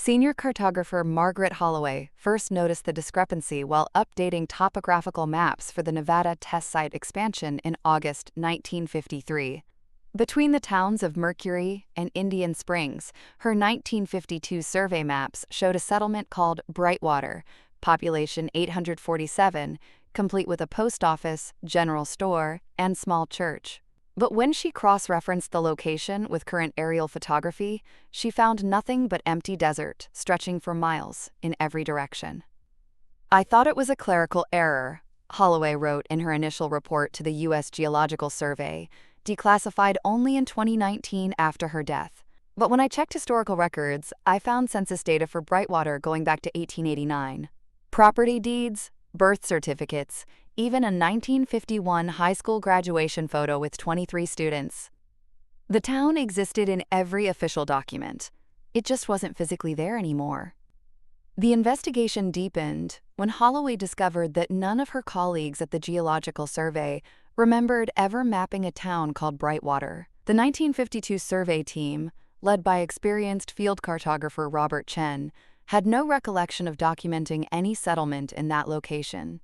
Senior cartographer Margaret Holloway first noticed the discrepancy while updating topographical maps for the Nevada test site expansion in August 1953. Between the towns of Mercury and Indian Springs, her 1952 survey maps showed a settlement called Brightwater, population 847, complete with a post office, general store, and small church. But when she cross-referenced the location with current aerial photography, she found nothing but empty desert stretching for miles in every direction. "I thought it was a clerical error," Holloway wrote in her initial report to the U.S. Geological Survey, declassified only in 2019 after her death. But when I checked historical records, I found census data for Brightwater going back to 1889. Property deeds, birth certificates, even a 1951 high school graduation photo with 23 students. The town existed in every official document. It just wasn't physically there anymore. The investigation deepened when Holloway discovered that none of her colleagues at the Geological Survey remembered ever mapping a town called Brightwater. The 1952 survey team, led by experienced field cartographer Robert Chen, had no recollection of documenting any settlement in that location.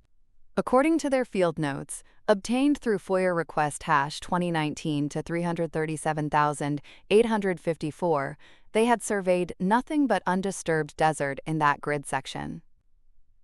According to their field notes, obtained through FOIA request hash 2019 to 337,854, they had surveyed nothing but undisturbed desert in that grid section.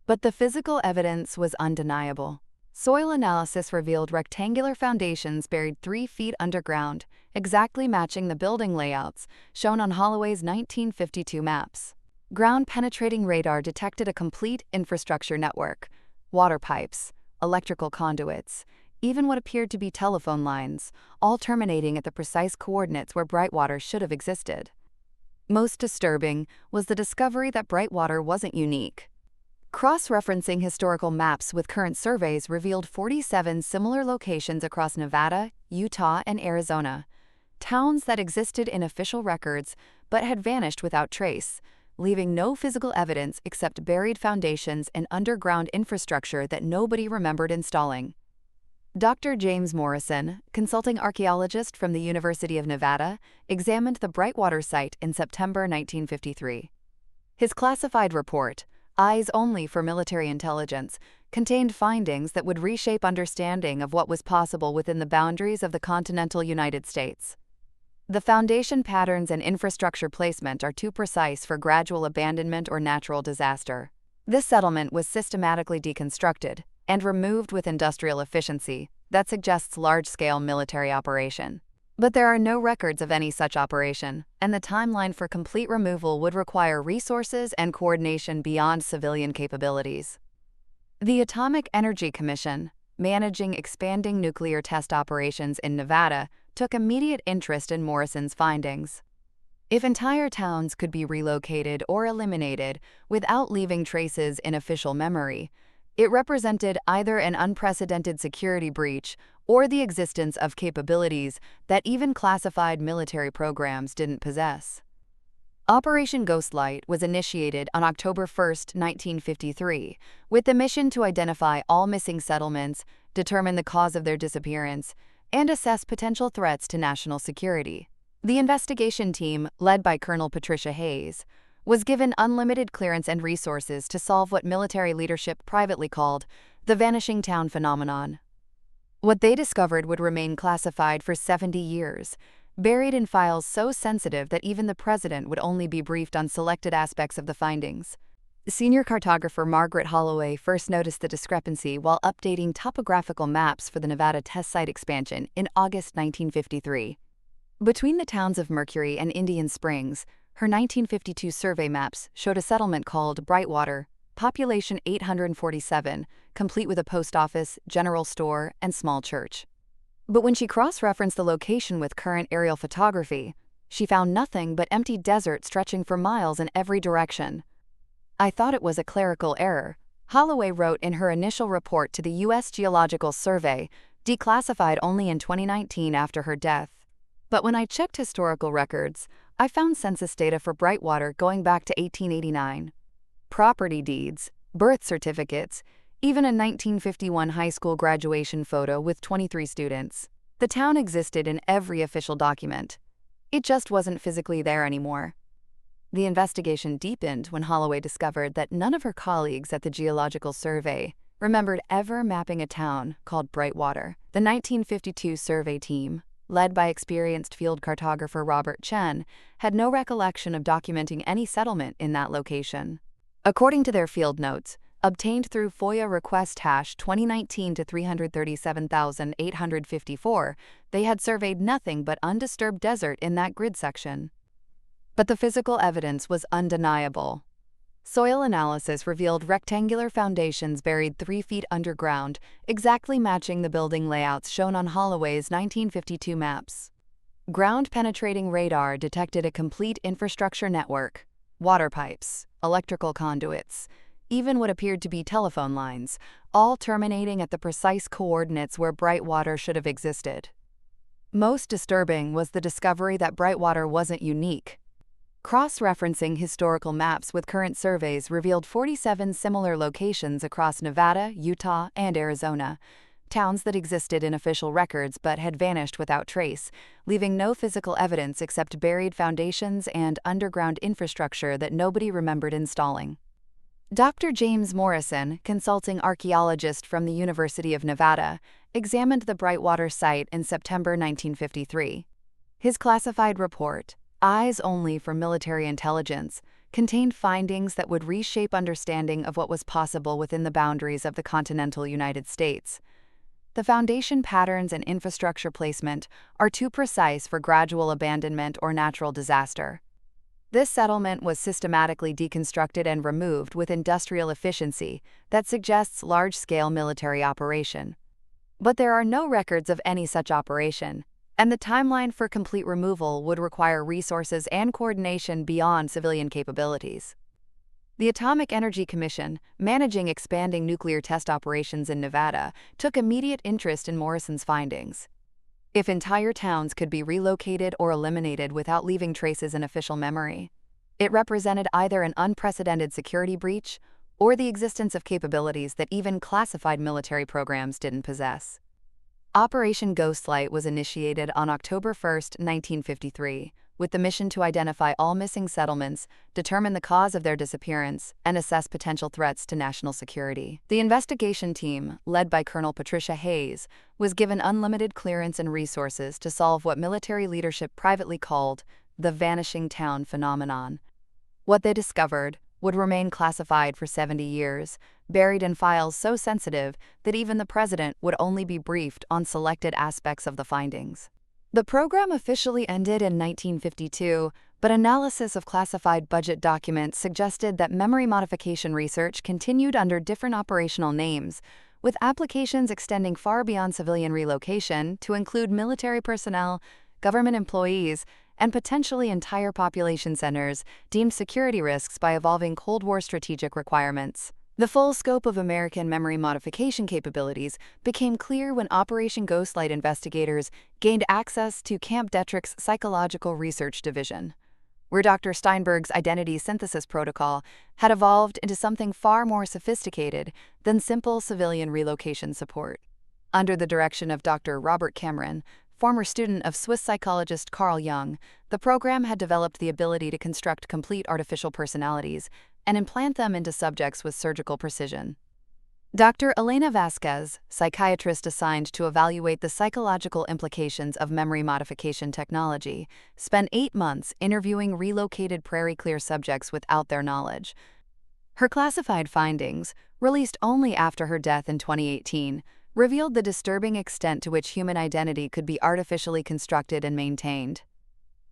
But the physical evidence was undeniable. Soil analysis revealed rectangular foundations buried 3 feet underground, exactly matching the building layouts shown on Holloway's 1952 maps. Ground-penetrating radar detected a complete infrastructure network: water pipes, electrical conduits, even what appeared to be telephone lines, all terminating at the precise coordinates where Brightwater should have existed. Most disturbing was the discovery that Brightwater wasn't unique. Cross-referencing historical maps with current surveys revealed 47 similar locations across Nevada, Utah, and Arizona, towns that existed in official records but had vanished without trace, leaving no physical evidence except buried foundations and underground infrastructure that nobody remembered installing. Dr. James Morrison, consulting archaeologist from the University of Nevada, examined the Brightwater site in September 1953. His classified report, Eyes Only for Military Intelligence, contained findings that would reshape understanding of what was possible within the boundaries of the continental United States. The foundation patterns and infrastructure placement are too precise for gradual abandonment or natural disaster. This settlement was systematically deconstructed and removed with industrial efficiency that suggests large-scale military operation. But there are no records of any such operation, and the timeline for complete removal would require resources and coordination beyond civilian capabilities. The Atomic Energy Commission, managing expanding nuclear test operations in Nevada, took immediate interest in Morrison's findings. If entire towns could be relocated or eliminated without leaving traces in official memory, it represented either an unprecedented security breach or the existence of capabilities that even classified military programs didn't possess. Operation Ghostlight was initiated on October 1, 1953, with the mission to identify all missing settlements, determine the cause of their disappearance, and assess potential threats to national security. The investigation team, led by Colonel Patricia Hayes, was given unlimited clearance and resources to solve what military leadership privately called the vanishing town phenomenon. What they discovered would remain classified for 70 years, buried in files so sensitive that even the president would only be briefed on selected aspects of the findings. Senior cartographer Margaret Holloway first noticed the discrepancy while updating topographical maps for the Nevada test site expansion in August 1953. Between the towns of Mercury and Indian Springs, her 1952 survey maps showed a settlement called Brightwater, population 847, complete with a post office, general store, and small church. But when she cross-referenced the location with current aerial photography, she found nothing but empty desert stretching for miles in every direction. "I thought it was a clerical error," Holloway wrote in her initial report to the U.S. Geological Survey, declassified only in 2019 after her death. But when I checked historical records, I found census data for Brightwater going back to 1889. Property deeds, birth certificates, even a 1951 high school graduation photo with 23 students. The town existed in every official document. It just wasn't physically there anymore. The investigation deepened when Holloway discovered that none of her colleagues at the Geological Survey remembered ever mapping a town called Brightwater. The 1952 survey team, led by experienced field cartographer Robert Chen, had no recollection of documenting any settlement in that location. According to their field notes, obtained through FOIA request hash 2019 to 337,854, they had surveyed nothing but undisturbed desert in that grid section. But the physical evidence was undeniable. Soil analysis revealed rectangular foundations buried 3 feet underground, exactly matching the building layouts shown on Holloway's 1952 maps. Ground-penetrating radar detected a complete infrastructure network: water pipes, electrical conduits, even what appeared to be telephone lines, all terminating at the precise coordinates where Brightwater should have existed. Most disturbing was the discovery that Brightwater wasn't unique. Cross-referencing historical maps with current surveys revealed 47 similar locations across Nevada, Utah, and Arizona, towns that existed in official records but had vanished without trace, leaving no physical evidence except buried foundations and underground infrastructure that nobody remembered installing. Dr. James Morrison, consulting archaeologist from the University of Nevada, examined the Brightwater site in September 1953. His classified report, Eyes Only for Military Intelligence, contained findings that would reshape understanding of what was possible within the boundaries of the continental United States. The foundation patterns and infrastructure placement are too precise for gradual abandonment or natural disaster. This settlement was systematically deconstructed and removed with industrial efficiency that suggests large-scale military operation. But there are no records of any such operation, and the timeline for complete removal would require resources and coordination beyond civilian capabilities. The Atomic Energy Commission, managing expanding nuclear test operations in Nevada, took immediate interest in Morrison's findings. If entire towns could be relocated or eliminated without leaving traces in official memory, it represented either an unprecedented security breach or the existence of capabilities that even classified military programs didn't possess. Operation Ghostlight was initiated on October 1, 1953, with the mission to identify all missing settlements, determine the cause of their disappearance, and assess potential threats to national security. The investigation team, led by Colonel Patricia Hayes, was given unlimited clearance and resources to solve what military leadership privately called the vanishing town phenomenon. What they discovered would remain classified for 70 years, buried in files so sensitive that even the president would only be briefed on selected aspects of the findings. The program officially ended in 1952, but analysis of classified budget documents suggested that memory modification research continued under different operational names, with applications extending far beyond civilian relocation to include military personnel, government employees, and potentially entire population centers deemed security risks by evolving Cold War strategic requirements. The full scope of American memory modification capabilities became clear when Operation Ghostlight investigators gained access to Camp Detrick's Psychological Research Division, where Dr. Steinberg's identity synthesis protocol had evolved into something far more sophisticated than simple civilian relocation support. Under the direction of Dr. Robert Cameron, former student of Swiss psychologist Carl Jung, the program had developed the ability to construct complete artificial personalities and implant them into subjects with surgical precision. Dr. Elena Vasquez, psychiatrist assigned to evaluate the psychological implications of memory modification technology, spent 8 months interviewing relocated Prairie Clear subjects without their knowledge. Her classified findings, released only after her death in 2018, revealed the disturbing extent to which human identity could be artificially constructed and maintained.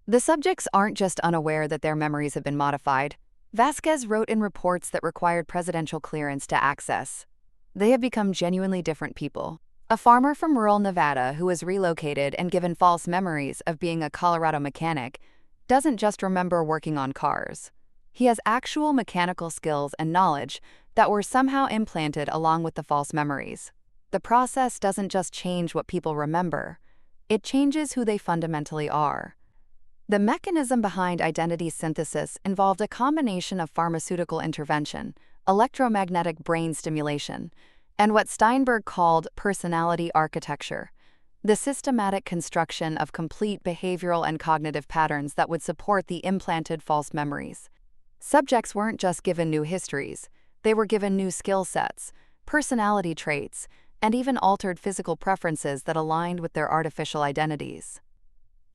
The subjects aren't just unaware that their memories have been modified. Vasquez wrote in reports that required presidential clearance to access. They have become genuinely different people. A farmer from rural Nevada who was relocated and given false memories of being a Colorado mechanic doesn't just remember working on cars. He has actual mechanical skills and knowledge that were somehow implanted along with the false memories. The process doesn't just change what people remember, it changes who they fundamentally are. The mechanism behind identity synthesis involved a combination of pharmaceutical intervention, electromagnetic brain stimulation, and what Steinberg called personality architecture, the systematic construction of complete behavioral and cognitive patterns that would support the implanted false memories. Subjects weren't just given new histories, they were given new skill sets, personality traits, and even altered physical preferences that aligned with their artificial identities.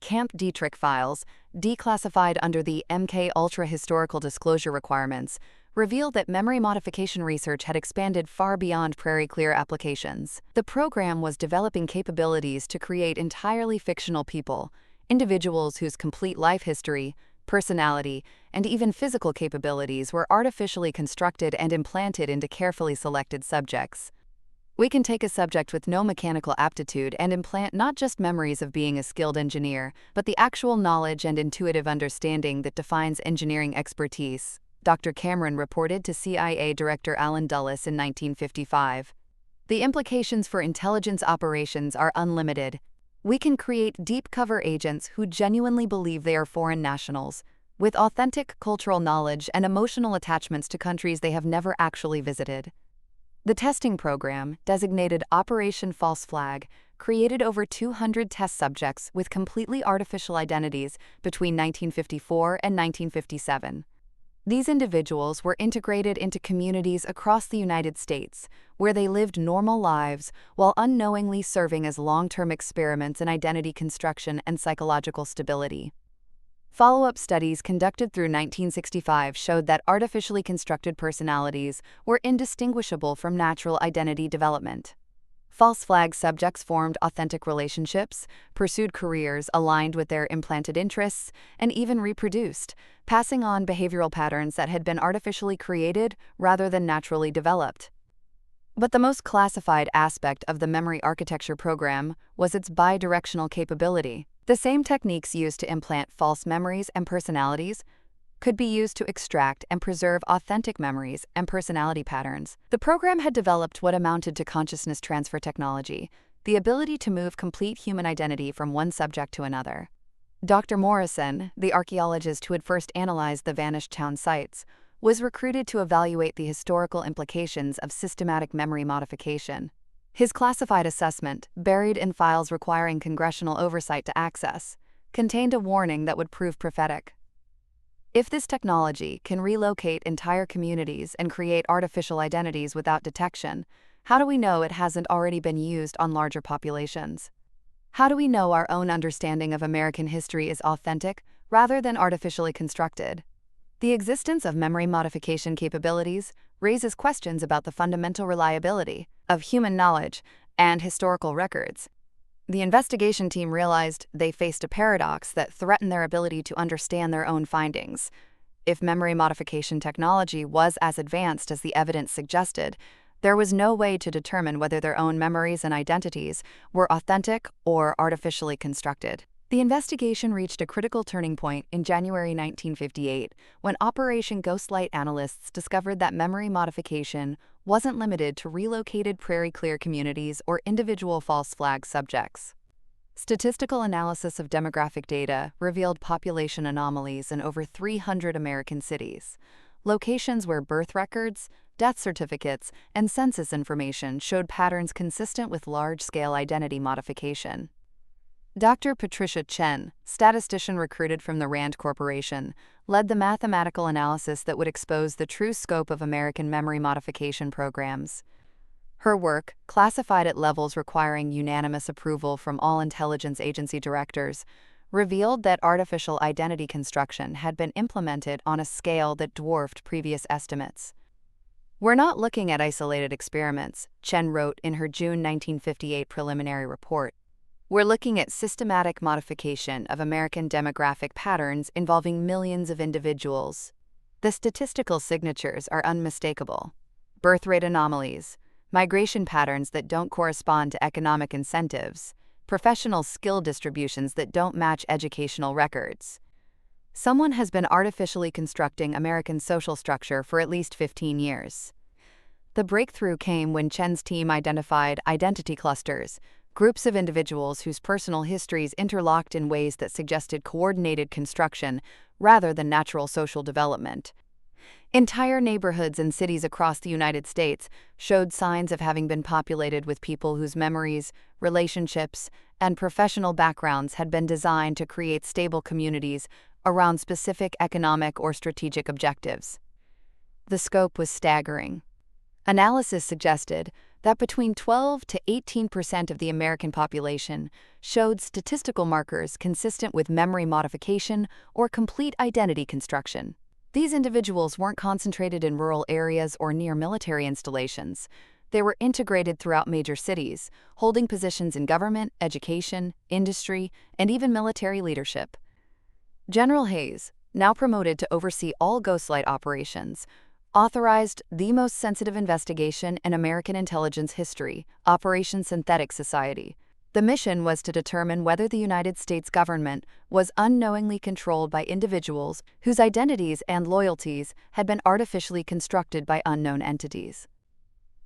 Camp Dietrich files, declassified under the MK Ultra historical disclosure requirements, revealed that memory modification research had expanded far beyond Prairie Clear applications. The program was developing capabilities to create entirely fictional people, individuals whose complete life history, personality, and even physical capabilities were artificially constructed and implanted into carefully selected subjects. We can take a subject with no mechanical aptitude and implant not just memories of being a skilled engineer, but the actual knowledge and intuitive understanding that defines engineering expertise, Dr. Cameron reported to CIA Director Alan Dulles in 1955. The implications for intelligence operations are unlimited. We can create deep cover agents who genuinely believe they are foreign nationals, with authentic cultural knowledge and emotional attachments to countries they have never actually visited. The testing program, designated Operation False Flag, created over 200 test subjects with completely artificial identities between 1954 and 1957. These individuals were integrated into communities across the United States, where they lived normal lives while unknowingly serving as long-term experiments in identity construction and psychological stability. Follow-up studies conducted through 1965 showed that artificially constructed personalities were indistinguishable from natural identity development. False flag subjects formed authentic relationships, pursued careers aligned with their implanted interests, and even reproduced, passing on behavioral patterns that had been artificially created rather than naturally developed. But the most classified aspect of the memory architecture program was its bidirectional capability. The same techniques used to implant false memories and personalities could be used to extract and preserve authentic memories and personality patterns. The program had developed what amounted to consciousness transfer technology, the ability to move complete human identity from one subject to another. Dr. Morrison, the archaeologist who had first analyzed the vanished town sites, was recruited to evaluate the historical implications of systematic memory modification. His classified assessment, buried in files requiring congressional oversight to access, contained a warning that would prove prophetic. If this technology can relocate entire communities and create artificial identities without detection, how do we know it hasn't already been used on larger populations? How do we know our own understanding of American history is authentic rather than artificially constructed? The existence of memory modification capabilities raises questions about the fundamental reliability of human knowledge and historical records. The investigation team realized they faced a paradox that threatened their ability to understand their own findings. If memory modification technology was as advanced as the evidence suggested, there was no way to determine whether their own memories and identities were authentic or artificially constructed. The investigation reached a critical turning point in January 1958 when Operation Ghostlight analysts discovered that memory modification wasn't limited to relocated Prairie Clear communities or individual false flag subjects. Statistical analysis of demographic data revealed population anomalies in over 300 American cities, locations where birth records, death certificates, and census information showed patterns consistent with large-scale identity modification. Dr. Patricia Chen, statistician recruited from the Rand Corporation, led the mathematical analysis that would expose the true scope of American memory modification programs. Her work, classified at levels requiring unanimous approval from all intelligence agency directors, revealed that artificial identity construction had been implemented on a scale that dwarfed previous estimates. "We're not looking at isolated experiments," Chen wrote in her June 1958 preliminary report. "We're looking at systematic modification of American demographic patterns involving millions of individuals. The statistical signatures are unmistakable. Birth rate anomalies, migration patterns that don't correspond to economic incentives, professional skill distributions that don't match educational records. Someone has been artificially constructing American social structure for at least 15 years. The breakthrough came when Chen's team identified identity clusters, groups of individuals whose personal histories interlocked in ways that suggested coordinated construction rather than natural social development. Entire neighborhoods and cities across the United States showed signs of having been populated with people whose memories, relationships, and professional backgrounds had been designed to create stable communities around specific economic or strategic objectives. The scope was staggering. Analysis suggested that between 12 to 18% of the American population showed statistical markers consistent with memory modification or complete identity construction. These individuals weren't concentrated in rural areas or near military installations. They were integrated throughout major cities, holding positions in government, education, industry, and even military leadership. General Hayes, now promoted to oversee all Ghostlight operations, authorized the most sensitive investigation in American intelligence history, Operation Synthetic Society. The mission was to determine whether the United States government was unknowingly controlled by individuals whose identities and loyalties had been artificially constructed by unknown entities.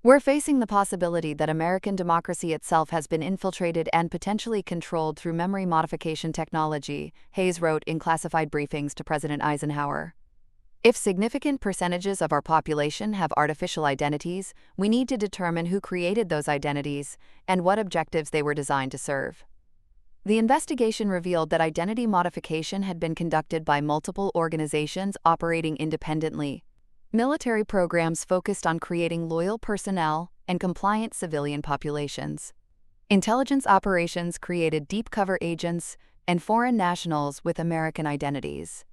We're facing the possibility that American democracy itself has been infiltrated and potentially controlled through memory modification technology, Hayes wrote in classified briefings to President Eisenhower. If significant percentages of our population have artificial identities, we need to determine who created those identities and what objectives they were designed to serve. The investigation revealed that identity modification had been conducted by multiple organizations operating independently. Military programs focused on creating loyal personnel and compliant civilian populations. Intelligence operations created deep cover agents and foreign nationals with American identities.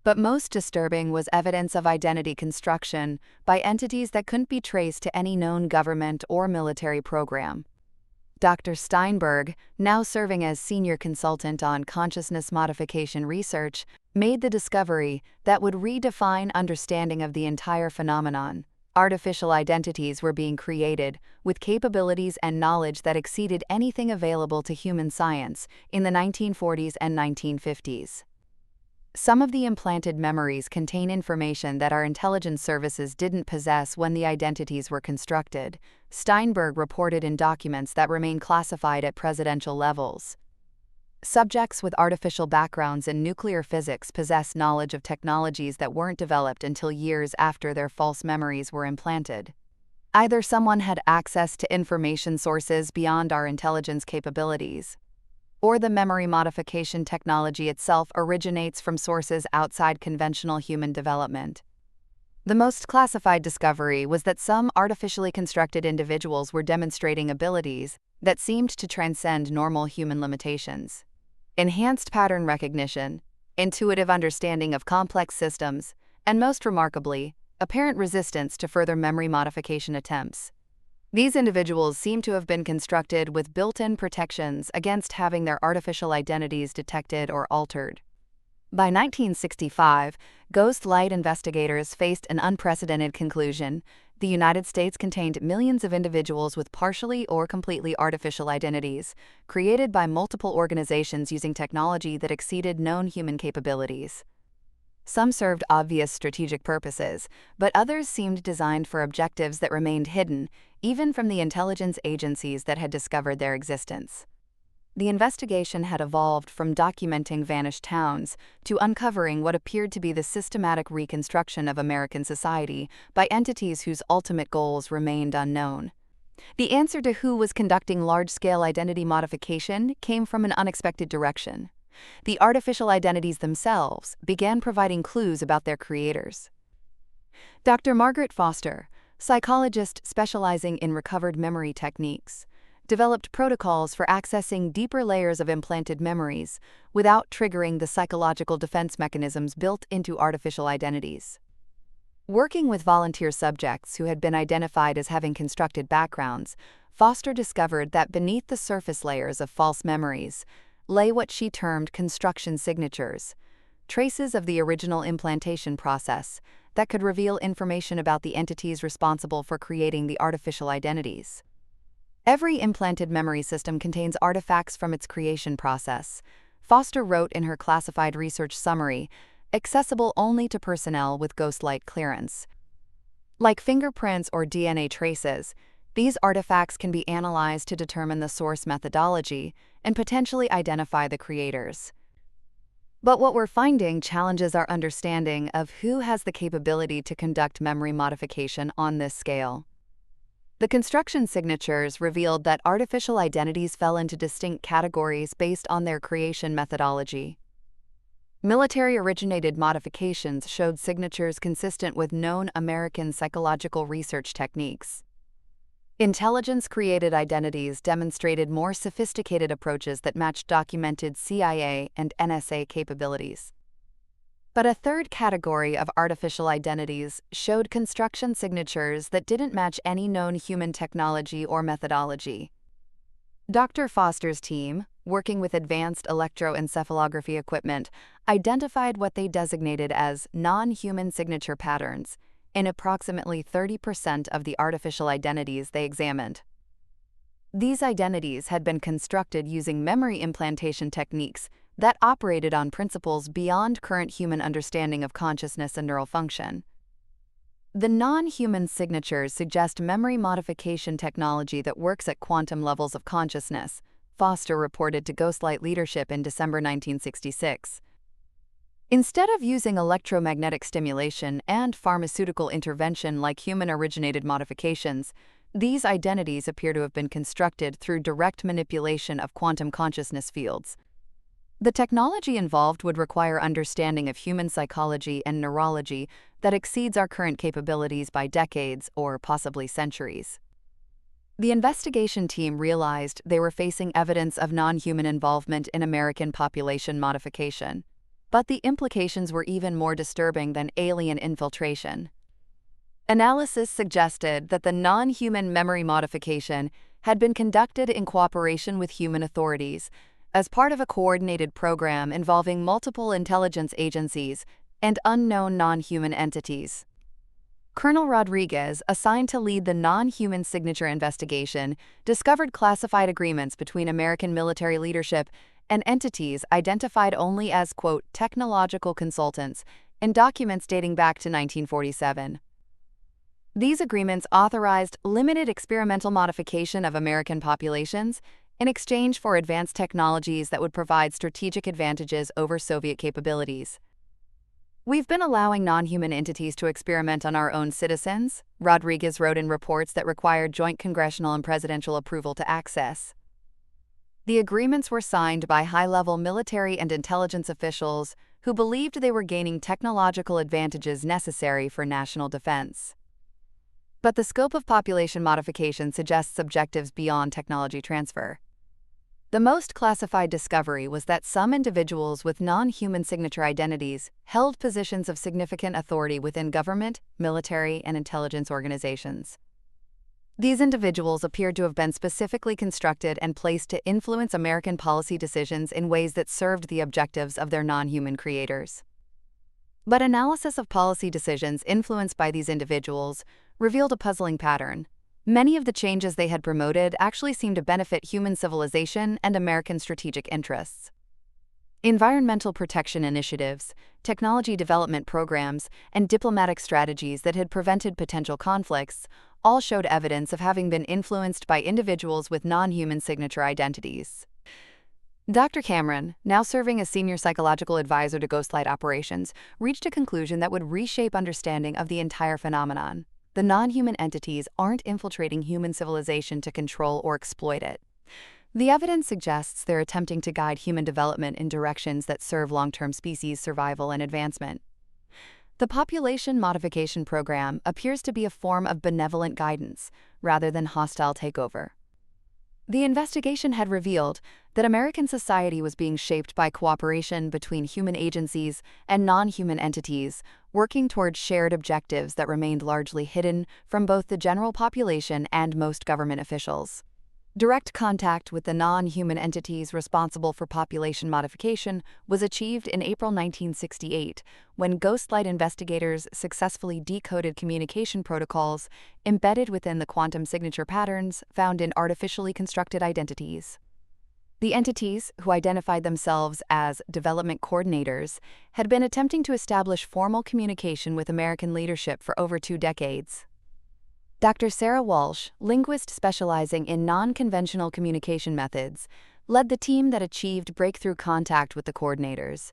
But most disturbing was evidence of identity construction by entities that couldn't be traced to any known government or military program. Dr. Steinberg, now serving as senior consultant on consciousness modification research, made the discovery that would redefine understanding of the entire phenomenon. Artificial identities were being created with capabilities and knowledge that exceeded anything available to human science in the 1940s and 1950s. Some of the implanted memories contain information that our intelligence services didn't possess when the identities were constructed, Steinberg reported in documents that remain classified at presidential levels. Subjects with artificial backgrounds in nuclear physics possess knowledge of technologies that weren't developed until years after their false memories were implanted. Either someone had access to information sources beyond our intelligence capabilities, or the memory modification technology itself originates from sources outside conventional human development. The most classified discovery was that some artificially constructed individuals were demonstrating abilities that seemed to transcend normal human limitations. Enhanced pattern recognition, intuitive understanding of complex systems, and most remarkably, apparent resistance to further memory modification attempts. These individuals seem to have been constructed with built-in protections against having their artificial identities detected or altered. By 1965, Ghostlight investigators faced an unprecedented conclusion. The United States contained millions of individuals with partially or completely artificial identities, created by multiple organizations using technology that exceeded known human capabilities. Some served obvious strategic purposes, but others seemed designed for objectives that remained hidden, even from the intelligence agencies that had discovered their existence. The investigation had evolved from documenting vanished towns to uncovering what appeared to be the systematic reconstruction of American society by entities whose ultimate goals remained unknown. The answer to who was conducting large-scale identity modification came from an unexpected direction. The artificial identities themselves began providing clues about their creators. Dr. Margaret Foster, psychologist specializing in recovered memory techniques, developed protocols for accessing deeper layers of implanted memories without triggering the psychological defense mechanisms built into artificial identities. Working with volunteer subjects who had been identified as having constructed backgrounds, Foster discovered that beneath the surface layers of false memories lay what she termed construction signatures, traces of the original implantation process that could reveal information about the entities responsible for creating the artificial identities. Every implanted memory system contains artifacts from its creation process, Foster wrote in her classified research summary, accessible only to personnel with Ghostlight clearance. Like fingerprints or DNA traces, these artifacts can be analyzed to determine the source methodology and potentially identify the creators. But what we're finding challenges our understanding of who has the capability to conduct memory modification on this scale. The construction signatures revealed that artificial identities fell into distinct categories based on their creation methodology. Military-originated modifications showed signatures consistent with known American psychological research techniques. Intelligence-created identities demonstrated more sophisticated approaches that matched documented CIA and NSA capabilities. But a third category of artificial identities showed construction signatures that didn't match any known human technology or methodology. Dr. Foster's team, working with advanced electroencephalography equipment, identified what they designated as non-human signature patterns in approximately 30% of the artificial identities they examined. These identities had been constructed using memory implantation techniques that operated on principles beyond current human understanding of consciousness and neural function. The non-human signatures suggest memory modification technology that works at quantum levels of consciousness, Foster reported to Ghostlight Leadership in December 1966. Instead of using electromagnetic stimulation and pharmaceutical intervention like human-originated modifications, these identities appear to have been constructed through direct manipulation of quantum consciousness fields. The technology involved would require understanding of human psychology and neurology that exceeds our current capabilities by decades or possibly centuries. The investigation team realized they were facing evidence of non-human involvement in American population modification. But the implications were even more disturbing than alien infiltration. Analysis suggested that the non-human memory modification had been conducted in cooperation with human authorities as part of a coordinated program involving multiple intelligence agencies and unknown non-human entities. Colonel Rodriguez, assigned to lead the non-human signature investigation, discovered classified agreements between American military leadership and entities identified only as, quote, technological consultants in documents dating back to 1947. These agreements authorized limited experimental modification of American populations in exchange for advanced technologies that would provide strategic advantages over Soviet capabilities. "We've been allowing non-human entities to experiment on our own citizens," Rodriguez wrote in reports that required joint congressional and presidential approval to access. The agreements were signed by high-level military and intelligence officials who believed they were gaining technological advantages necessary for national defense. But the scope of population modification suggests objectives beyond technology transfer. The most classified discovery was that some individuals with non-human signature identities held positions of significant authority within government, military, and intelligence organizations. These individuals appeared to have been specifically constructed and placed to influence American policy decisions in ways that served the objectives of their non-human creators. But analysis of policy decisions influenced by these individuals revealed a puzzling pattern. Many of the changes they had promoted actually seemed to benefit human civilization and American strategic interests. Environmental protection initiatives, technology development programs, and diplomatic strategies that had prevented potential conflicts all showed evidence of having been influenced by individuals with non-human signature identities. Dr. Cameron, now serving as senior psychological advisor to Ghostlight Operations, reached a conclusion that would reshape understanding of the entire phenomenon. The non-human entities aren't infiltrating human civilization to control or exploit it. The evidence suggests they're attempting to guide human development in directions that serve long-term species survival and advancement. The population modification program appears to be a form of benevolent guidance rather than hostile takeover. The investigation had revealed that American society was being shaped by cooperation between human agencies and non-human entities, working toward shared objectives that remained largely hidden from both the general population and most government officials. Direct contact with the non-human entities responsible for population modification was achieved in April 1968, when Ghostlight investigators successfully decoded communication protocols embedded within the quantum signature patterns found in artificially constructed identities. The entities, who identified themselves as development coordinators, had been attempting to establish formal communication with American leadership for over 2 decades. Dr. Sarah Walsh, linguist specializing in non-conventional communication methods, led the team that achieved breakthrough contact with the coordinators.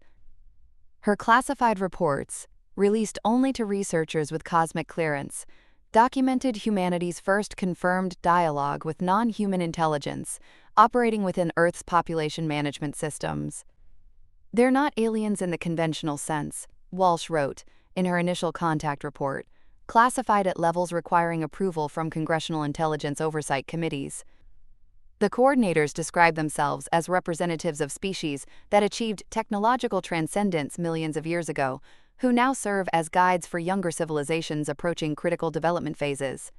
Her classified reports, released only to researchers with cosmic clearance, documented humanity's first confirmed dialogue with non-human intelligence operating within Earth's population management systems. They're not aliens in the conventional sense, Walsh wrote in her initial contact report, classified at levels requiring approval from congressional intelligence oversight committees. The coordinators describe themselves as representatives of species that achieved technological transcendence millions of years ago, who now serve as guides for younger civilizations approaching critical development phases.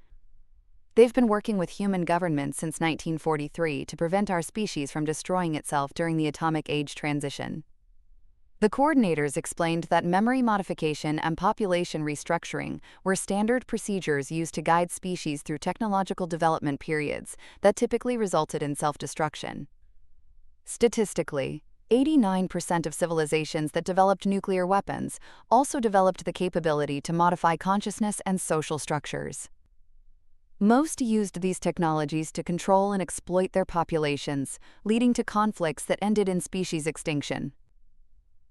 They've been working with human governments since 1943 to prevent our species from destroying itself during the atomic age transition. The coordinators explained that memory modification and population restructuring were standard procedures used to guide species through technological development periods that typically resulted in self-destruction. Statistically, 89% of civilizations that developed nuclear weapons also developed the capability to modify consciousness and social structures. Most used these technologies to control and exploit their populations, leading to conflicts that ended in species extinction.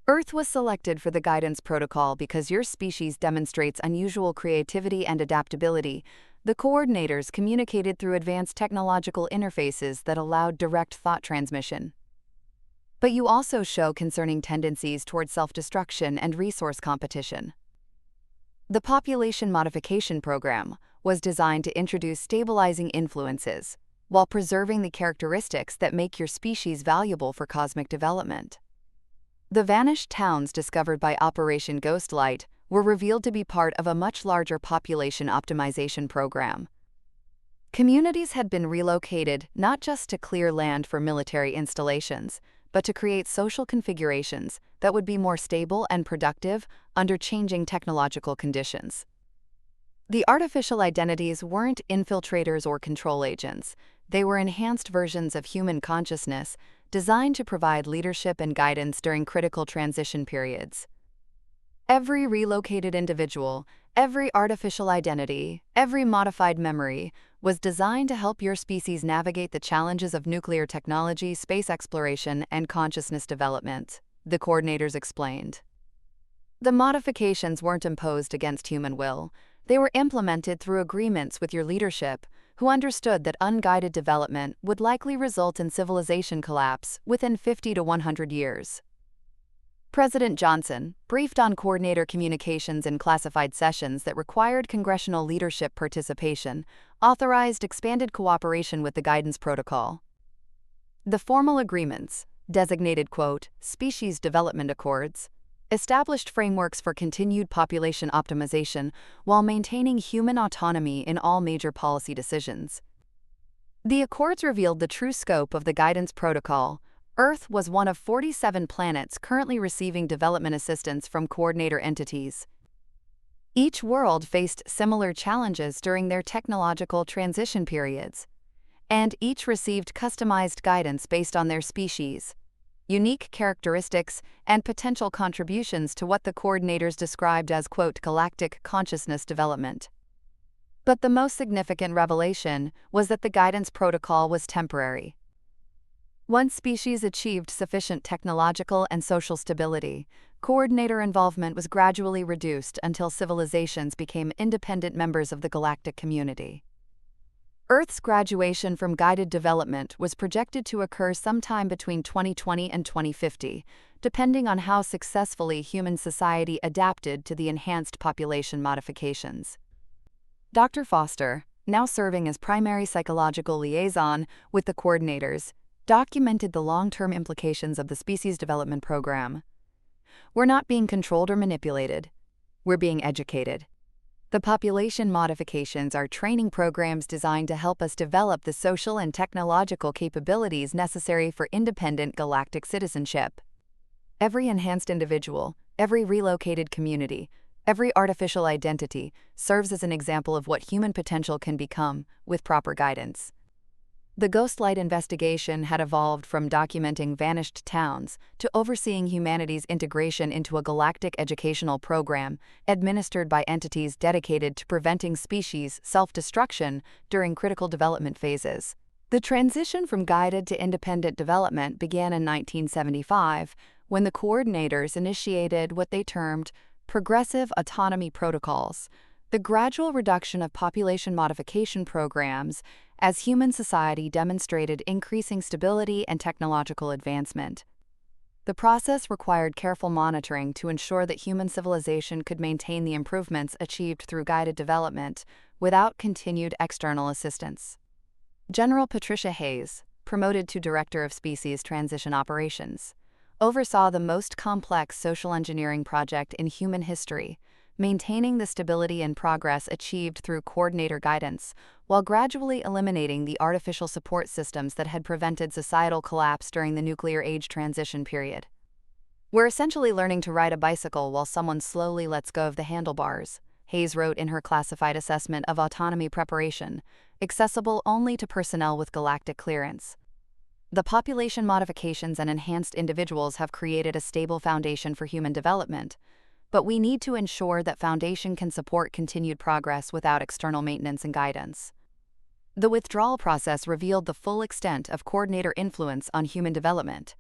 Earth was selected for the guidance protocol because your species demonstrates unusual creativity and adaptability. The coordinators communicated through advanced technological interfaces that allowed direct thought transmission. But you also show concerning tendencies towards self-destruction and resource competition. The population modification program was designed to introduce stabilizing influences, while preserving the characteristics that make your species valuable for cosmic development. The vanished towns discovered by Operation Ghostlight were revealed to be part of a much larger population optimization program. Communities had been relocated not just to clear land for military installations, but to create social configurations that would be more stable and productive under changing technological conditions. The artificial identities weren't infiltrators or control agents. They were enhanced versions of human consciousness designed to provide leadership and guidance during critical transition periods. Every relocated individual, every artificial identity, every modified memory was designed to help your species navigate the challenges of nuclear technology, space exploration, and consciousness development, the coordinators explained. The modifications weren't imposed against human will. They were implemented through agreements with your leadership, who understood that unguided development would likely result in civilization collapse within 50 to 100 years. President Johnson, briefed on coordinator communications in classified sessions that required congressional leadership participation, authorized expanded cooperation with the guidance protocol. The formal agreements, designated, species development accords, established frameworks for continued population optimization while maintaining human autonomy in all major policy decisions. The accords revealed the true scope of the guidance protocol. Earth was one of 47 planets currently receiving development assistance from coordinator entities. Each world faced similar challenges during their technological transition periods, and each received customized guidance based on their species, unique characteristics, and potential contributions to what the coordinators described as, galactic consciousness development. But the most significant revelation was that the guidance protocol was temporary. Once species achieved sufficient technological and social stability, coordinator involvement was gradually reduced until civilizations became independent members of the galactic community. Earth's graduation from guided development was projected to occur sometime between 2020 and 2050, depending on how successfully human society adapted to the enhanced population modifications. Dr. Foster, now serving as primary psychological liaison with the coordinators, documented the long-term implications of the species development program. We're not being controlled or manipulated. We're being educated. The population modifications are training programs designed to help us develop the social and technological capabilities necessary for independent galactic citizenship. Every enhanced individual, every relocated community, every artificial identity serves as an example of what human potential can become with proper guidance. The Ghostlight investigation had evolved from documenting vanished towns to overseeing humanity's integration into a galactic educational program administered by entities dedicated to preventing species self-destruction during critical development phases. The transition from guided to independent development began in 1975, when the coordinators initiated what they termed progressive autonomy protocols, the gradual reduction of population modification programs as human society demonstrated increasing stability and technological advancement. The process required careful monitoring to ensure that human civilization could maintain the improvements achieved through guided development without continued external assistance. General Patricia Hayes, promoted to Director of Species Transition Operations, oversaw the most complex social engineering project in human history, maintaining the stability and progress achieved through coordinator guidance, while gradually eliminating the artificial support systems that had prevented societal collapse during the nuclear age transition period. "We're essentially learning to ride a bicycle while someone slowly lets go of the handlebars," Hayes wrote in her classified assessment of autonomy preparation, accessible only to personnel with galactic clearance. "The population modifications and enhanced individuals have created a stable foundation for human development, but we need to ensure that foundation can support continued progress without external maintenance and guidance." The withdrawal process revealed the full extent of coordinator influence on human development.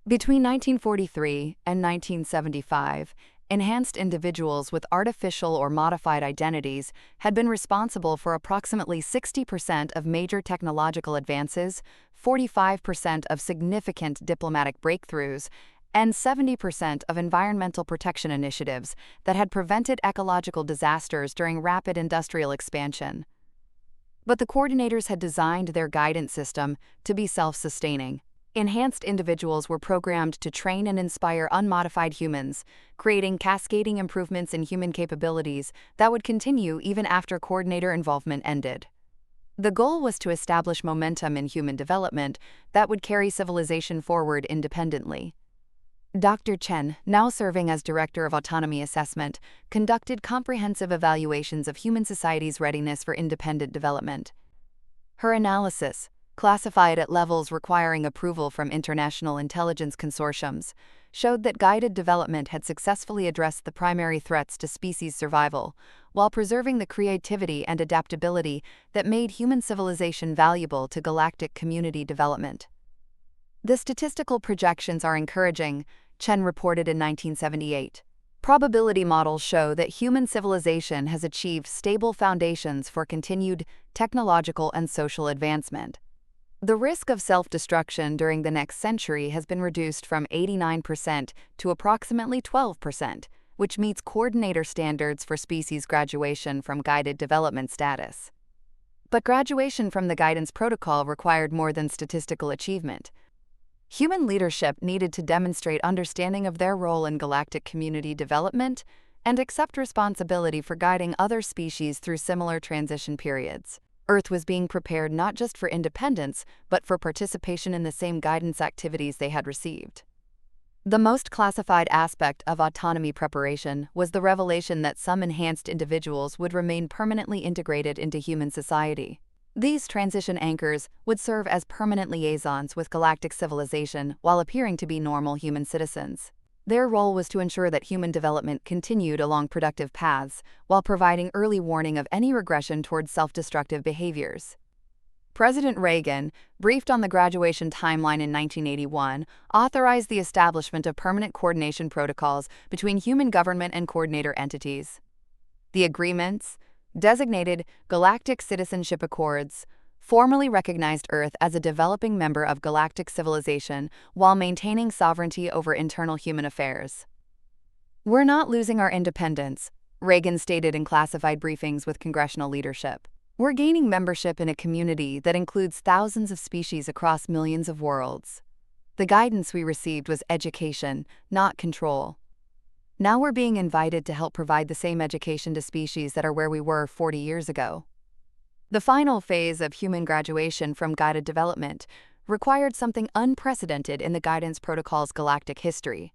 Between 1943 and 1975, enhanced individuals with artificial or modified identities had been responsible for approximately 60% of major technological advances, 45% of significant diplomatic breakthroughs, and 70% of environmental protection initiatives that had prevented ecological disasters during rapid industrial expansion. But the coordinators had designed their guidance system to be self-sustaining. Enhanced individuals were programmed to train and inspire unmodified humans, creating cascading improvements in human capabilities that would continue even after coordinator involvement ended. The goal was to establish momentum in human development that would carry civilization forward independently. Dr. Chen, now serving as Director of Autonomy Assessment, conducted comprehensive evaluations of human society's readiness for independent development. Her analysis, classified at levels requiring approval from international intelligence consortiums, showed that guided development had successfully addressed the primary threats to species survival, while preserving the creativity and adaptability that made human civilization valuable to galactic community development. "The statistical projections are encouraging," Chen reported in 1978. "Probability models show that human civilization has achieved stable foundations for continued technological and social advancement. The risk of self-destruction during the next century has been reduced from 89% to approximately 12%, which meets coordinator standards for species graduation from guided development status." But graduation from the guidance protocol required more than statistical achievement. Human leadership needed to demonstrate understanding of their role in galactic community development and accept responsibility for guiding other species through similar transition periods. Earth was being prepared not just for independence, but for participation in the same guidance activities they had received. The most classified aspect of autonomy preparation was the revelation that some enhanced individuals would remain permanently integrated into human society. These transition anchors would serve as permanent liaisons with galactic civilization while appearing to be normal human citizens. Their role was to ensure that human development continued along productive paths while providing early warning of any regression towards self-destructive behaviors. President Reagan, briefed on the graduation timeline in 1981, authorized the establishment of permanent coordination protocols between human government and coordinator entities. The agreements, designated Galactic Citizenship Accords, formally recognized Earth as a developing member of galactic civilization while maintaining sovereignty over internal human affairs. "We're not losing our independence," Reagan stated in classified briefings with congressional leadership. "We're gaining membership in a community that includes thousands of species across millions of worlds. The guidance we received was education, not control. Now we're being invited to help provide the same education to species that are where we were 40 years ago." The final phase of human graduation from guided development required something unprecedented in the guidance protocol's galactic history: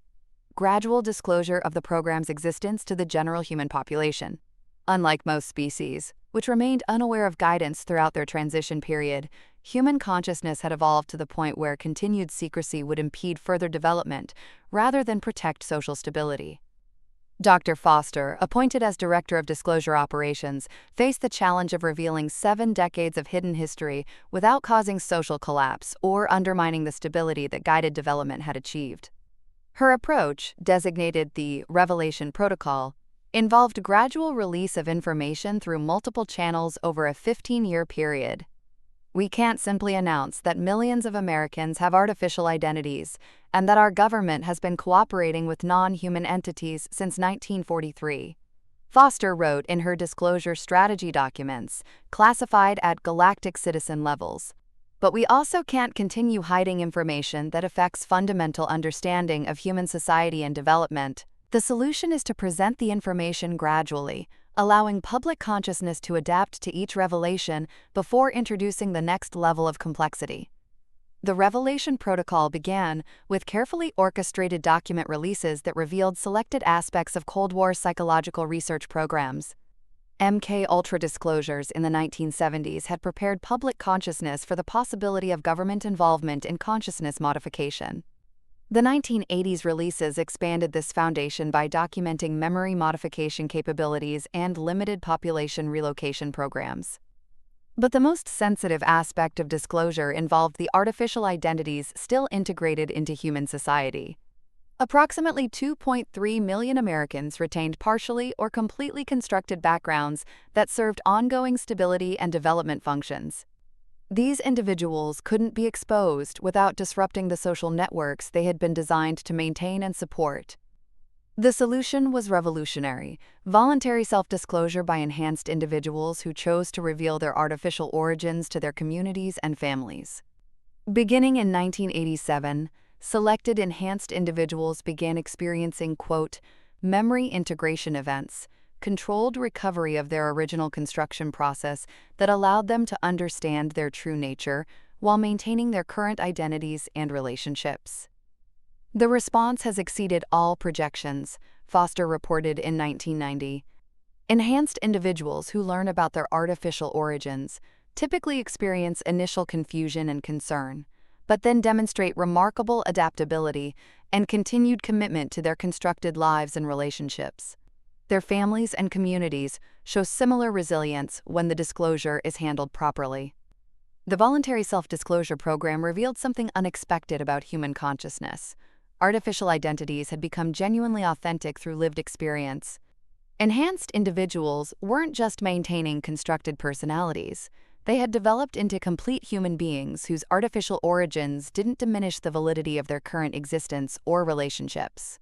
gradual disclosure of the program's existence to the general human population. Unlike most species, which remained unaware of guidance throughout their transition period, human consciousness had evolved to the point where continued secrecy would impede further development rather than protect social stability. Dr. Foster, appointed as Director of Disclosure Operations, faced the challenge of revealing 7 decades of hidden history without causing social collapse or undermining the stability that guided development had achieved. Her approach, designated the Revelation Protocol, involved gradual release of information through multiple channels over a 15-year period. We can't simply announce that millions of Americans have artificial identities and that our government has been cooperating with non-human entities since 1943. Foster wrote in her disclosure strategy documents, classified at galactic citizen levels. But we also can't continue hiding information that affects fundamental understanding of human society and development. The solution is to present the information gradually, allowing public consciousness to adapt to each revelation before introducing the next level of complexity. The Revelation Protocol began with carefully orchestrated document releases that revealed selected aspects of Cold War psychological research programs. MK-Ultra disclosures in the 1970s had prepared public consciousness for the possibility of government involvement in consciousness modification. The 1980s releases expanded this foundation by documenting memory modification capabilities and limited population relocation programs. But the most sensitive aspect of disclosure involved the artificial identities still integrated into human society. Approximately 2.3 million Americans retained partially or completely constructed backgrounds that served ongoing stability and development functions. These individuals couldn't be exposed without disrupting the social networks they had been designed to maintain and support. The solution was revolutionary: voluntary self-disclosure by enhanced individuals who chose to reveal their artificial origins to their communities and families. Beginning in 1987, selected enhanced individuals began experiencing, quote, memory integration events, controlled recovery of their original construction process that allowed them to understand their true nature while maintaining their current identities and relationships. The response has exceeded all projections, Foster reported in 1990. Enhanced individuals who learn about their artificial origins typically experience initial confusion and concern, but then demonstrate remarkable adaptability and continued commitment to their constructed lives and relationships. Their families and communities show similar resilience when the disclosure is handled properly. The voluntary self-disclosure program revealed something unexpected about human consciousness. Artificial identities had become genuinely authentic through lived experience. Enhanced individuals weren't just maintaining constructed personalities. They had developed into complete human beings whose artificial origins didn't diminish the validity of their current existence or relationships.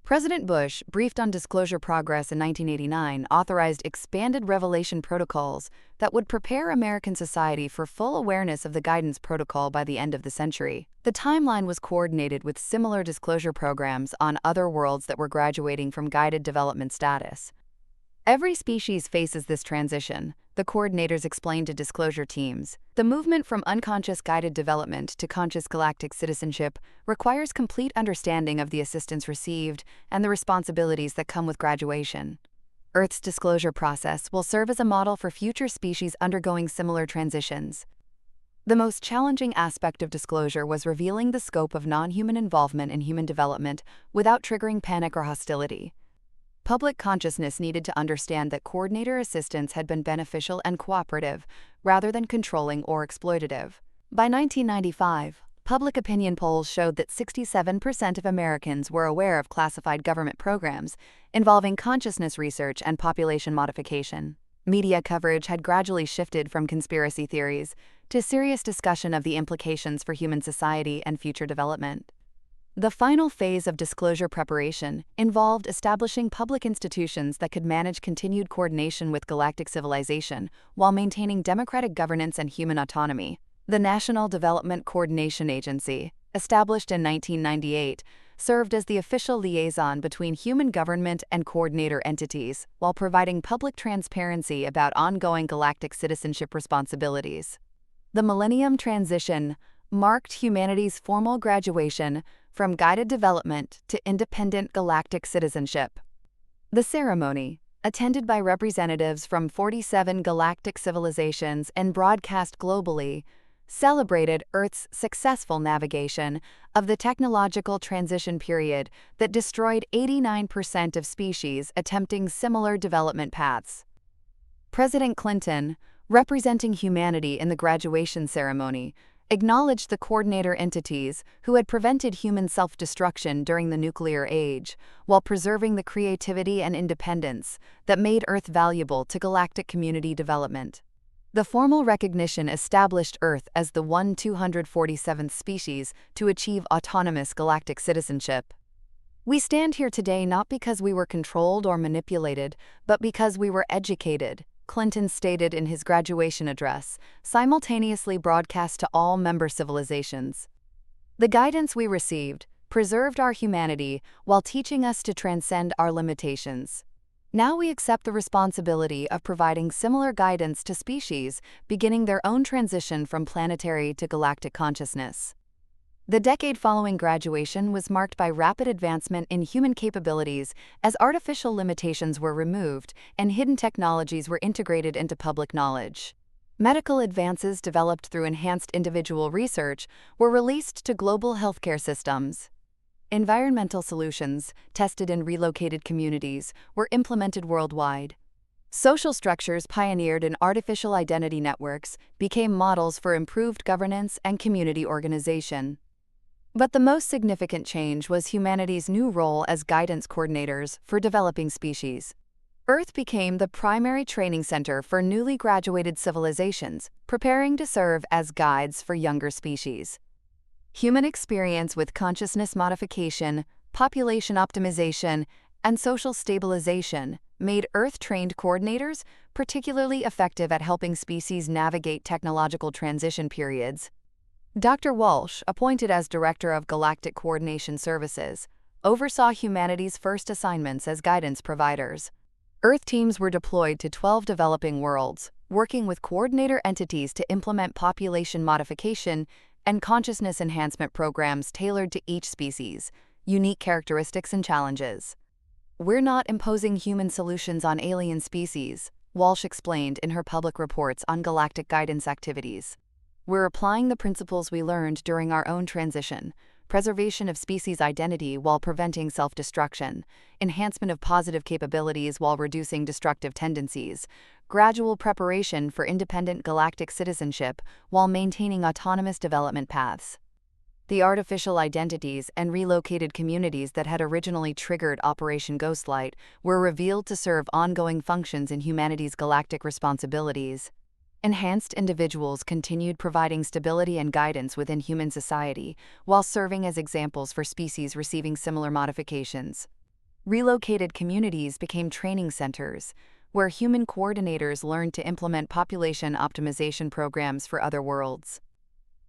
President Bush, briefed on disclosure progress in 1989, authorized expanded revelation protocols that would prepare American society for full awareness of the guidance protocol by the end of the century. The timeline was coordinated with similar disclosure programs on other worlds that were graduating from guided development status. Every species faces this transition, the coordinators explained to disclosure teams. The movement from unconscious guided development to conscious galactic citizenship requires complete understanding of the assistance received and the responsibilities that come with graduation. Earth's disclosure process will serve as a model for future species undergoing similar transitions. The most challenging aspect of disclosure was revealing the scope of non-human involvement in human development without triggering panic or hostility. Public consciousness needed to understand that coordinator assistance had been beneficial and cooperative, rather than controlling or exploitative. By 1995, public opinion polls showed that 67% of Americans were aware of classified government programs involving consciousness research and population modification. Media coverage had gradually shifted from conspiracy theories to serious discussion of the implications for human society and future development. The final phase of disclosure preparation involved establishing public institutions that could manage continued coordination with galactic civilization while maintaining democratic governance and human autonomy. The National Development Coordination Agency, established in 1998, served as the official liaison between human government and coordinator entities while providing public transparency about ongoing galactic citizenship responsibilities. The Millennium Transition marked humanity's formal graduation from guided development to independent galactic citizenship. The ceremony, attended by representatives from 47 galactic civilizations and broadcast globally, celebrated Earth's successful navigation of the technological transition period that destroyed 89% of species attempting similar development paths. President Clinton, representing humanity in the graduation ceremony, acknowledged the coordinator entities who had prevented human self-destruction during the nuclear age, while preserving the creativity and independence that made Earth valuable to galactic community development. The formal recognition established Earth as the 247th species to achieve autonomous galactic citizenship. We stand here today not because we were controlled or manipulated, but because we were educated, Clinton stated in his graduation address, simultaneously broadcast to all member civilizations. The guidance we received preserved our humanity while teaching us to transcend our limitations. Now we accept the responsibility of providing similar guidance to species beginning their own transition from planetary to galactic consciousness. The decade following graduation was marked by rapid advancement in human capabilities as artificial limitations were removed and hidden technologies were integrated into public knowledge. Medical advances developed through enhanced individual research were released to global healthcare systems. Environmental solutions, tested in relocated communities, were implemented worldwide. Social structures pioneered in artificial identity networks became models for improved governance and community organization. But the most significant change was humanity's new role as guidance coordinators for developing species. Earth became the primary training center for newly graduated civilizations, preparing to serve as guides for younger species. Human experience with consciousness modification, population optimization, and social stabilization made Earth-trained coordinators particularly effective at helping species navigate technological transition periods. Dr. Walsh, appointed as Director of Galactic Coordination Services, oversaw humanity's first assignments as guidance providers. Earth teams were deployed to 12 developing worlds, working with coordinator entities to implement population modification and consciousness enhancement programs tailored to each species, unique characteristics and challenges. "We're not imposing human solutions on alien species," Walsh explained in her public reports on galactic guidance activities. "We're applying the principles we learned during our own transition: preservation of species identity while preventing self-destruction, enhancement of positive capabilities while reducing destructive tendencies, gradual preparation for independent galactic citizenship while maintaining autonomous development paths." The artificial identities and relocated communities that had originally triggered Operation Ghostlight were revealed to serve ongoing functions in humanity's galactic responsibilities. Enhanced individuals continued providing stability and guidance within human society, while serving as examples for species receiving similar modifications. Relocated communities became training centers, where human coordinators learned to implement population optimization programs for other worlds.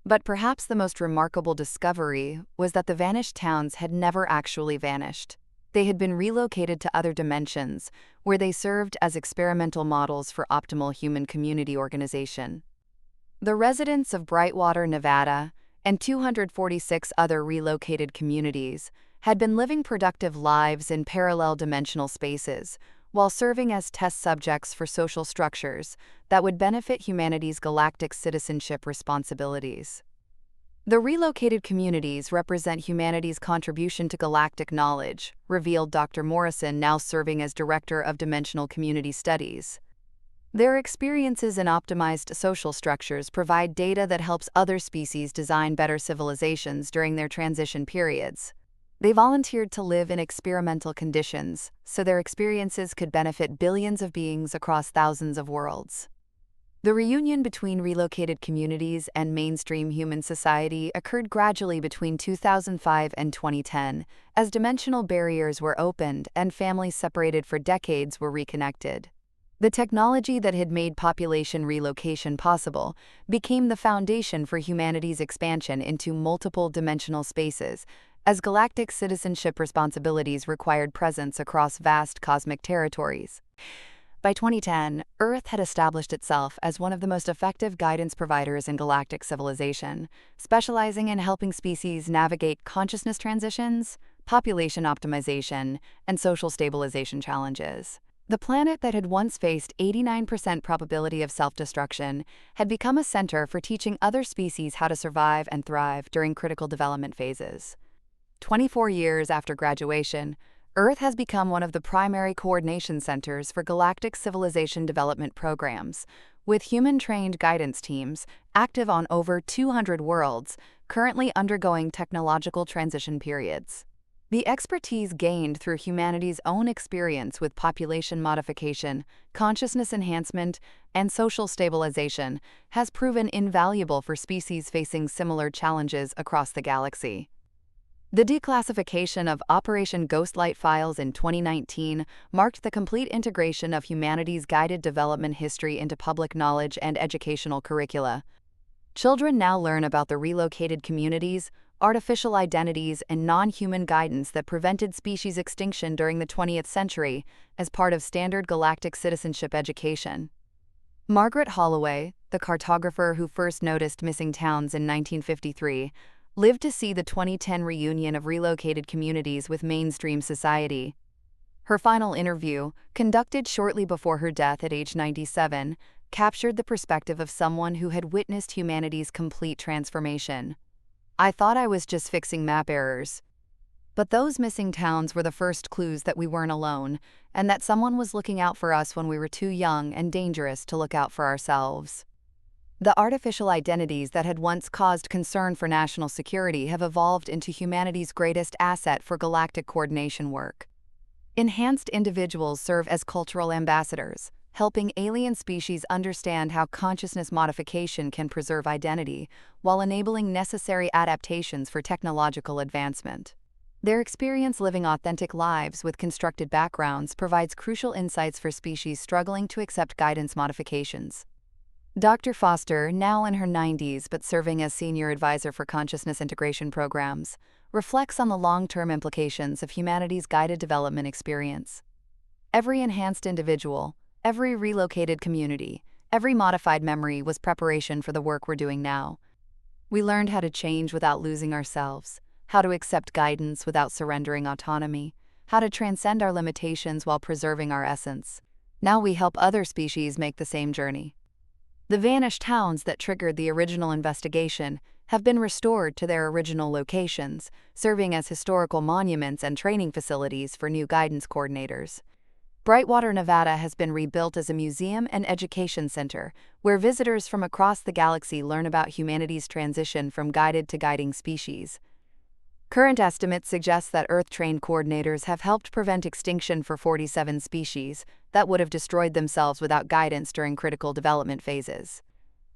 But perhaps the most remarkable discovery was that the vanished towns had never actually vanished. They had been relocated to other dimensions, where they served as experimental models for optimal human community organization. The residents of Brightwater, Nevada, and 246 other relocated communities had been living productive lives in parallel dimensional spaces, while serving as test subjects for social structures that would benefit humanity's galactic citizenship responsibilities. The relocated communities represent humanity's contribution to galactic knowledge, revealed Dr. Morrison, now serving as Director of Dimensional Community Studies. Their experiences in optimized social structures provide data that helps other species design better civilizations during their transition periods. They volunteered to live in experimental conditions, so their experiences could benefit billions of beings across thousands of worlds. The reunion between relocated communities and mainstream human society occurred gradually between 2005 and 2010, as dimensional barriers were opened and families separated for decades were reconnected. The technology that had made population relocation possible became the foundation for humanity's expansion into multiple dimensional spaces, as galactic citizenship responsibilities required presence across vast cosmic territories. By 2010, Earth had established itself as one of the most effective guidance providers in galactic civilization, specializing in helping species navigate consciousness transitions, population optimization, and social stabilization challenges. The planet that had once faced 89% probability of self-destruction had become a center for teaching other species how to survive and thrive during critical development phases. 24 years after graduation, Earth has become one of the primary coordination centers for galactic civilization development programs, with human-trained guidance teams active on over 200 worlds, currently undergoing technological transition periods. The expertise gained through humanity's own experience with population modification, consciousness enhancement, and social stabilization has proven invaluable for species facing similar challenges across the galaxy. The declassification of Operation Ghostlight files in 2019 marked the complete integration of humanity's guided development history into public knowledge and educational curricula. Children now learn about the relocated communities, artificial identities, and non-human guidance that prevented species extinction during the 20th century as part of standard galactic citizenship education. Margaret Holloway, the cartographer who first noticed missing towns in 1953, lived to see the 2010 reunion of relocated communities with mainstream society. Her final interview, conducted shortly before her death at age 97, captured the perspective of someone who had witnessed humanity's complete transformation. "I thought I was just fixing map errors. But those missing towns were the first clues that we weren't alone, and that someone was looking out for us when we were too young and dangerous to look out for ourselves." The artificial identities that had once caused concern for national security have evolved into humanity's greatest asset for galactic coordination work. Enhanced individuals serve as cultural ambassadors, helping alien species understand how consciousness modification can preserve identity, while enabling necessary adaptations for technological advancement. Their experience living authentic lives with constructed backgrounds provides crucial insights for species struggling to accept guidance modifications. Dr. Foster, now in her 90s but serving as senior advisor for consciousness integration programs, reflects on the long-term implications of humanity's guided development experience. Every enhanced individual, every relocated community, every modified memory was preparation for the work we're doing now. We learned how to change without losing ourselves, how to accept guidance without surrendering autonomy, how to transcend our limitations while preserving our essence. Now we help other species make the same journey. The vanished towns that triggered the original investigation have been restored to their original locations, serving as historical monuments and training facilities for new guidance coordinators. Brightwater, Nevada has been rebuilt as a museum and education center, where visitors from across the galaxy learn about humanity's transition from guided to guiding species. Current estimates suggest that Earth-trained coordinators have helped prevent extinction for 47 species that would have destroyed themselves without guidance during critical development phases.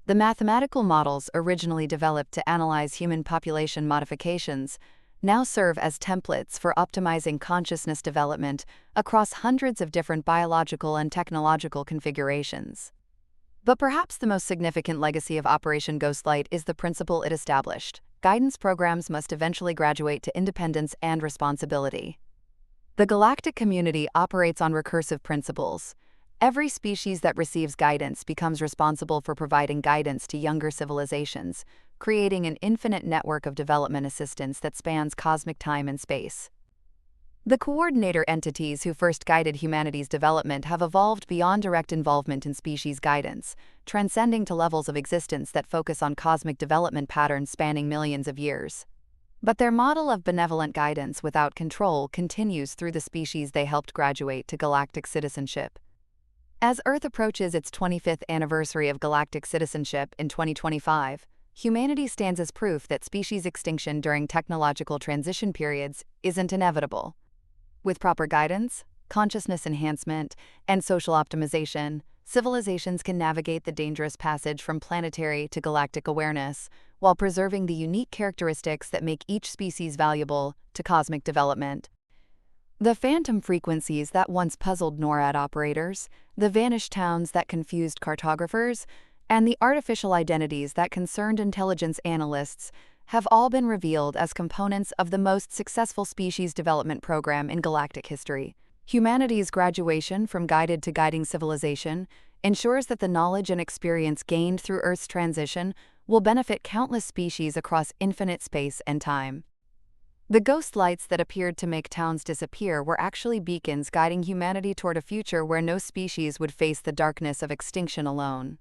The mathematical models originally developed to analyze human population modifications now serve as templates for optimizing consciousness development across hundreds of different biological and technological configurations. But perhaps the most significant legacy of Operation Ghostlight is the principle it established: guidance programs must eventually graduate to independence and responsibility. The galactic community operates on recursive principles. Every species that receives guidance becomes responsible for providing guidance to younger civilizations, creating an infinite network of development assistance that spans cosmic time and space. The coordinator entities who first guided humanity's development have evolved beyond direct involvement in species guidance, transcending to levels of existence that focus on cosmic development patterns spanning millions of years. But their model of benevolent guidance without control continues through the species they helped graduate to galactic citizenship. As Earth approaches its 25th anniversary of galactic citizenship in 2025, humanity stands as proof that species extinction during technological transition periods isn't inevitable. With proper guidance, consciousness enhancement, and social optimization, civilizations can navigate the dangerous passage from planetary to galactic awareness, while preserving the unique characteristics that make each species valuable to cosmic development. The phantom frequencies that once puzzled NORAD operators, the vanished towns that confused cartographers, and the artificial identities that concerned intelligence analysts have all been revealed as components of the most successful species development program in galactic history. Humanity's graduation from guided to guiding civilization ensures that the knowledge and experience gained through Earth's transition will benefit countless species across infinite space and time. The ghost lights that appeared to make towns disappear were actually beacons guiding humanity toward a future where no species would face the darkness of extinction alone.